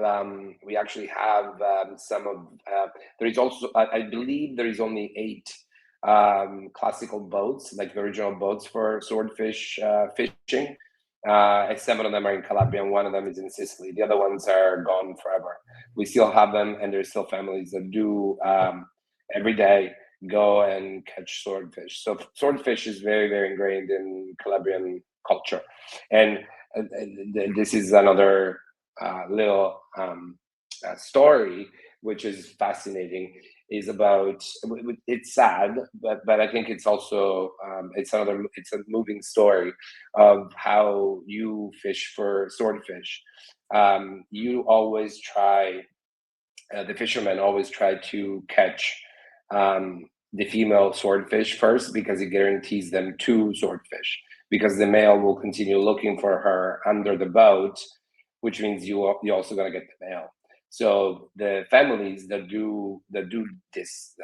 some of. There is also, I believe, there is only 8 classical boats, like the original boats for swordfish fishing. And 7 of them are in Calabria, and 1 of them is in Sicily. The other ones are gone forever. We still have them, and there's still families that do, every day, go and catch swordfish. So swordfish is very, very ingrained in Calabrian culture, and this is another little story which is fascinating. Is about, it's sad, but I think it's also, it's a moving story of how you fish for swordfish. You always try, the fishermen always try to catch the female swordfish first, because it guarantees them 2 swordfish, because the male will continue looking for her under the boat, which means you also gonna get the male. So the families that do this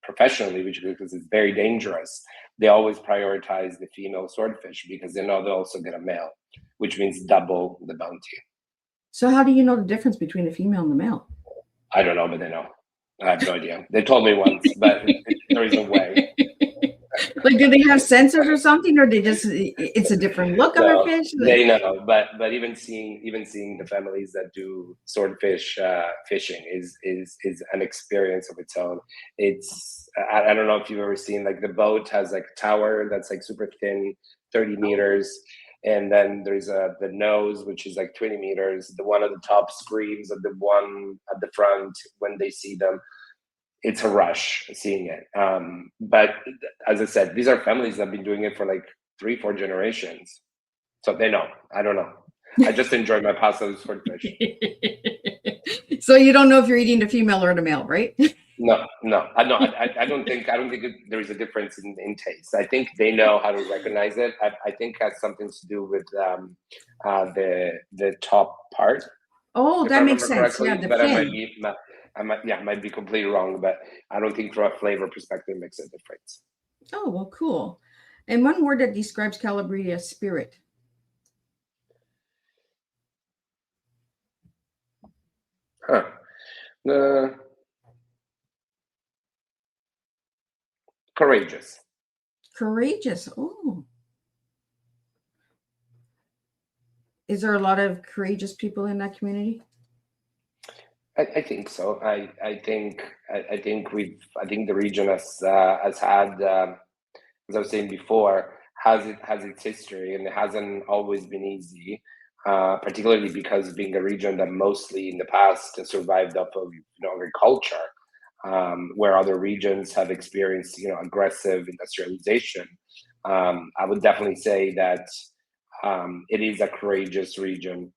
professionally, which, because it's very dangerous, they always prioritize the female swordfish because they know they'll also get a male, which means double the bounty. So how do you know the difference between the female and the male? I don't know, but they know. I have no idea. They told me once, but there is a way. Like, do they have sensors or something, or it's a different look of a No, fish? they know. But even seeing the families that do swordfish fishing is an experience of its own. I don't know if you've ever seen, like, the boat has like a tower that's like super thin, 30 meters, and then there's the nose, which is like 20 meters. The one at the top screams at the one at the front when they see them. it's a rush seeing it. But as I said, these are families that have been doing it for like 3-4 generations, so they know. I don't know. I just enjoy my pasta with swordfish. So you don't know if you're eating the female or the male, right? No, no, I don't think there is a difference in taste. I think they know how to recognize it. I think it has something to do with the top part. Oh, If I that makes remember sense. correctly, Yeah, the but fin. I might be completely wrong, but I don't think from a flavor perspective it makes a difference. Oh, well, cool. And one word that describes Calabria: spirit. Huh. Courageous. Courageous. Oh, is there a lot of courageous people in that community? I think so. I think the region has had, as I was saying before, has its history, and it hasn't always been easy. Particularly because being a region that mostly in the past has survived off of agriculture, where other regions have experienced aggressive industrialization. I would definitely say that it is a courageous region,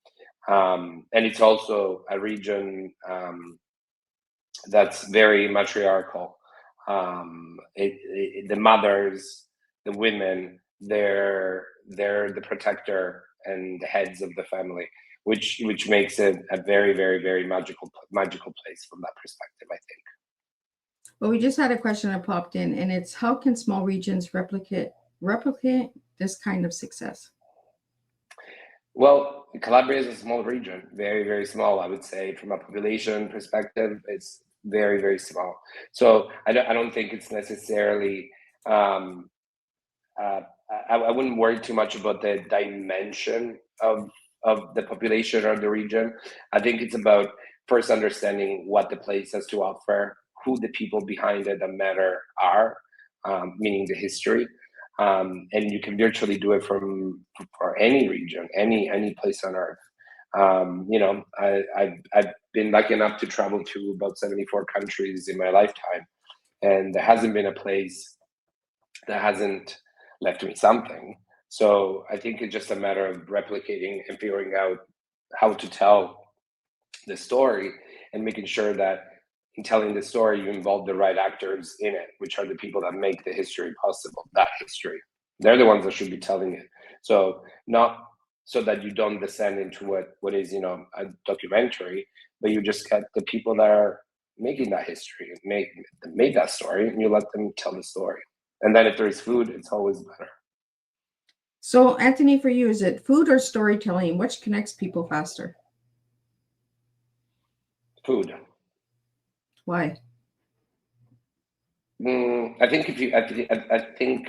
and it's also a region that's very matriarchal. The mothers, the women, they're the protector and the heads of the family, which makes it a very, very, very magical place from that perspective, I think. Well, we just had a question that popped in, and it's how can small regions replicate this kind of success? Well, Calabria is a small region, very, very small. I would say, from a population perspective, it's very, very small. So I don't think it's necessarily. I wouldn't worry too much about the dimension of the population or the region. I think it's about first understanding what the place has to offer, who the people behind it that matter are, meaning the history. And you can virtually do it for any region, any place on earth. I've been lucky enough to travel to about 74 countries in my lifetime, and there hasn't been a place that hasn't left me something. So I think it's just a matter of replicating and figuring out how to tell the story, and making sure that in telling the story you involve the right actors in it, which are the people that make the history possible. That history, they're the ones that should be telling it. So not so that you don't descend into what is a documentary, but you just get the people that are making that history and made that story, and you let them tell the story. And then if there is food, it's always better. So, Anthony, for you, is it food or storytelling? Which connects people faster? Food. Why? I think I think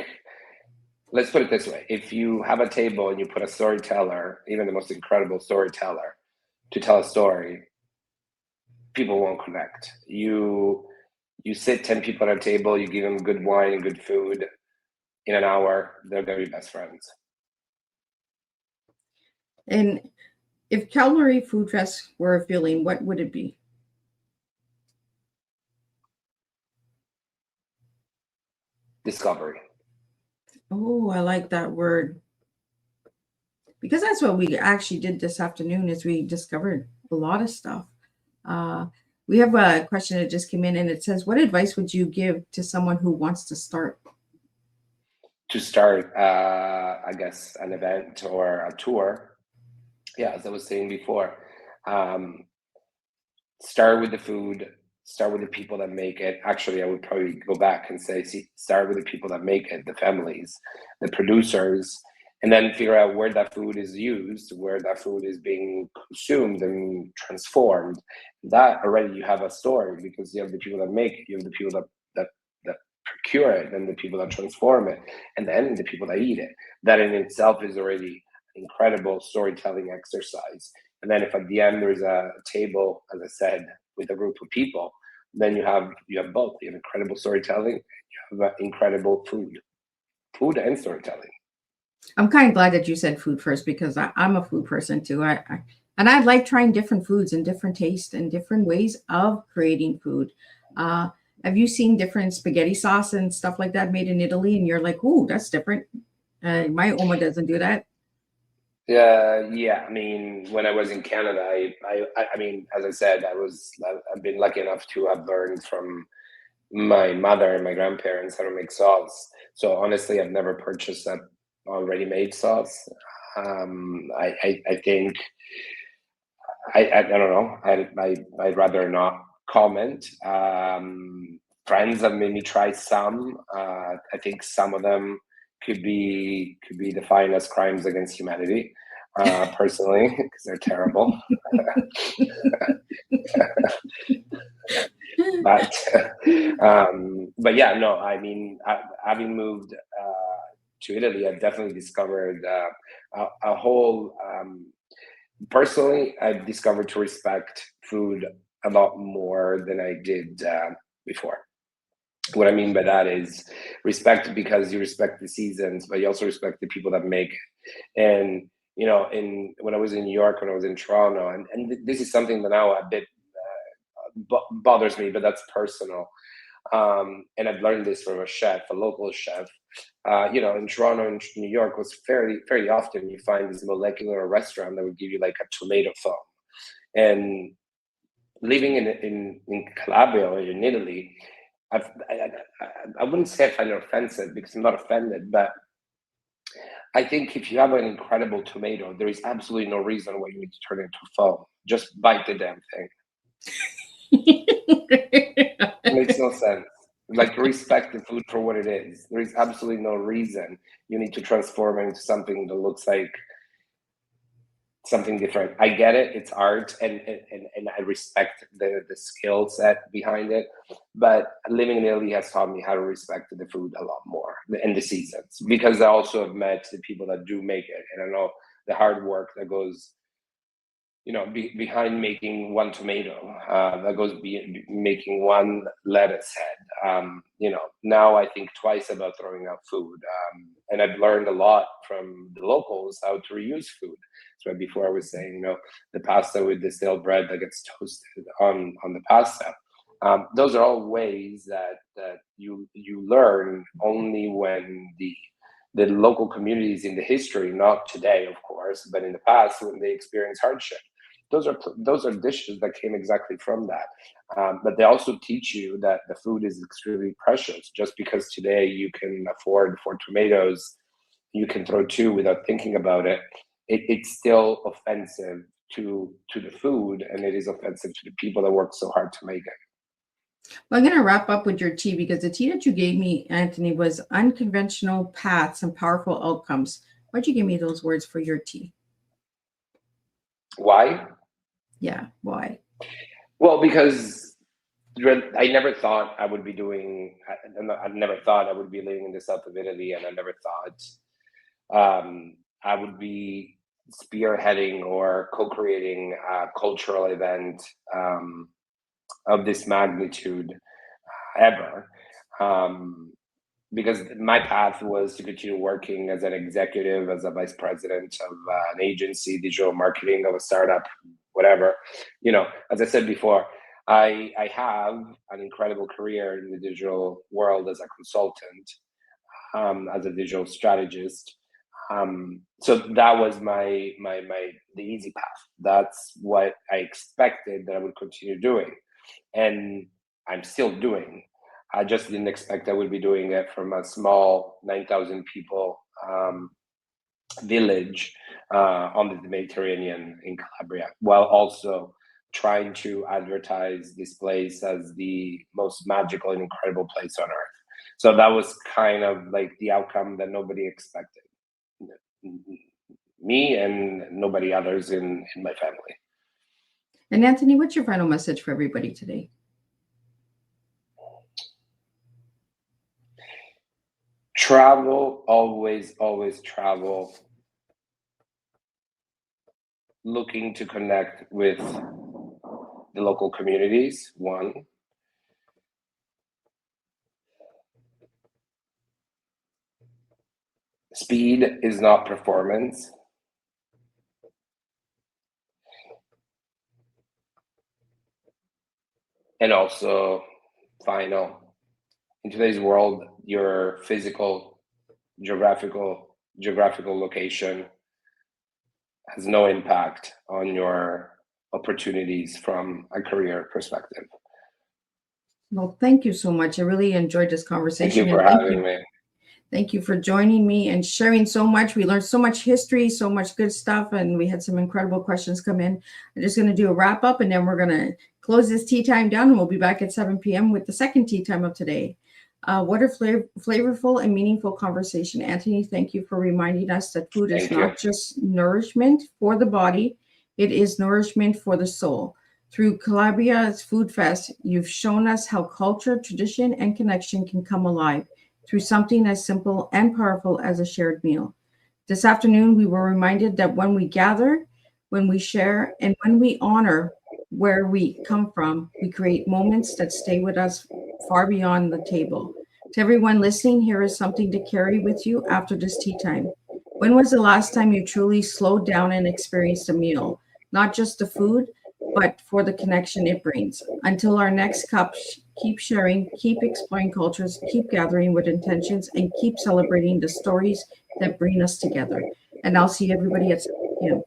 let's put it this way: if you have a table and you put a storyteller, even the most incredible storyteller, to tell a story, people won't connect. You sit 10 people at a table, you give them good wine and good food. In an hour, they're gonna be best friends. And if Calgary Food Fest were a feeling, what would it be? Discovery. Oh, I like that word. Because that's what we actually did this afternoon is we discovered a lot of stuff. We have a question that just came in, and it says, what advice would you give to someone who wants to start? To start, I guess, an event or a tour. Yeah, as I was saying before, start with the food, start with the people that make it. Actually, I would probably go back and say, start with the people that make it, the families, the producers, and then figure out where that food is used, where that food is being consumed and transformed. That already you have a story, because you have the people that make it, you have the people that procure it, and the people that transform it, and then the people that eat it. That in itself is already an incredible storytelling exercise. And then if at the end there's a table, as I said, with a group of people, then you have both. You have incredible storytelling, you have incredible food and storytelling. I'm kind of glad that you said food first, because I'm a food person too. And I like trying different foods and different tastes and different ways of creating food. Have you seen different spaghetti sauce and stuff like that made in Italy, and you're like, "Ooh, that's different"? My Oma doesn't do that. Yeah. I mean, when I was in Canada, I mean, as I said, I've been lucky enough to have learned from my mother and my grandparents how to make sauce. So honestly, I've never purchased that already made sauce. I think I don't know. I'd rather not comment. Friends have made me try some. I think some of them could be defined as crimes against humanity. Personally, because they're terrible. but but yeah, no. I mean, having moved to Italy, I've definitely discovered a whole. Personally, I've discovered to respect food a lot more than I did before. What I mean by that is respect because you respect the seasons, but you also respect the people that make it. And in when I was in New York, when I was in Toronto, and this is something that now a bit bothers me, but that's personal. And I've learned this from a chef, a local chef. In Toronto and New York was fairly often you find this molecular restaurant that would give you like a tomato foam. And living in Calabria or in Italy, I wouldn't say I find it offensive because I'm not offended, but I think if you have an incredible tomato, there is absolutely no reason why you need to turn it into foam. Just bite the damn thing. It makes no sense. Like respect the food for what it is. There is absolutely no reason you need to transform it into something that looks like something different. I get it, it's art and I respect the skill set behind it. But living in Italy has taught me how to respect the food a lot more and the seasons because I also have met the people that do make it and I know the hard work that goes behind making one tomato, that goes making one lettuce head. Now I think twice about throwing out food, and I've learned a lot from the locals how to reuse food. So before I was saying, the pasta with distilled bread that gets toasted on the pasta. Those are all ways that you learn only when the local communities in the history, not today, of course, but in the past when they experience hardship. Those are dishes that came exactly from that. But they also teach you that the food is extremely precious. Just because today you can afford 4 tomatoes, you can throw two without thinking about it. It's still offensive to the food, and it is offensive to the people that work so hard to make it. Well, I'm going to wrap up with your tea because the tea that you gave me, Anthony, was unconventional paths and powerful outcomes. Why'd you give me those words for your tea? Why? Yeah, why? Well, because I never thought I would be doing. I never thought I would be living in the south of Italy, and I never thought I would be spearheading or co-creating a cultural event of this magnitude ever. Because my path was to continue working as an executive, as a vice president of an agency, digital marketing of a startup, whatever. As I said before, I have an incredible career in the digital world as a consultant, as a digital strategist. So that was the easy path. That's what I expected that I would continue doing, and I'm still doing. I just didn't expect I would be doing it from a small 9,000 people village on the Mediterranean in Calabria, while also trying to advertise this place as the most magical and incredible place on earth. So that was kind of like the outcome that nobody expected. Me and nobody others in my family. And Anthony, what's your final message for everybody today? Travel, always travel. Looking to connect with the local communities, one. Speed is not performance. And also final. In today's world, your physical, geographical location has no impact on your opportunities from a career perspective. Well, thank you so much. I really enjoyed this Thank conversation. you for having me. Thank you for joining me and sharing so much. We learned so much history, so much good stuff, and we had some incredible questions come in. I'm just going to do a wrap up, and then we're going to close this tea time down, and we'll be back at 7 p.m. with the second tea time of today. What a flavorful and meaningful conversation. Anthony, thank you for reminding us that food is not just nourishment for the body, it is nourishment for the soul. Through Calabria's Food Fest, you've shown us how culture, tradition, and connection can come alive through something as simple and powerful as a shared meal. This afternoon, we were reminded that when we gather, when we share, and when we honor where we come from, we create moments that stay with us far beyond the table. To everyone listening, here is something to carry with you after this tea time. When was the last time you truly slowed down and experienced a meal? Not just the food, but for the connection it brings. Until our next cup, keep sharing, keep exploring cultures, keep gathering with intentions, and keep celebrating the stories that bring us together. And I'll see everybody at 7 p.m.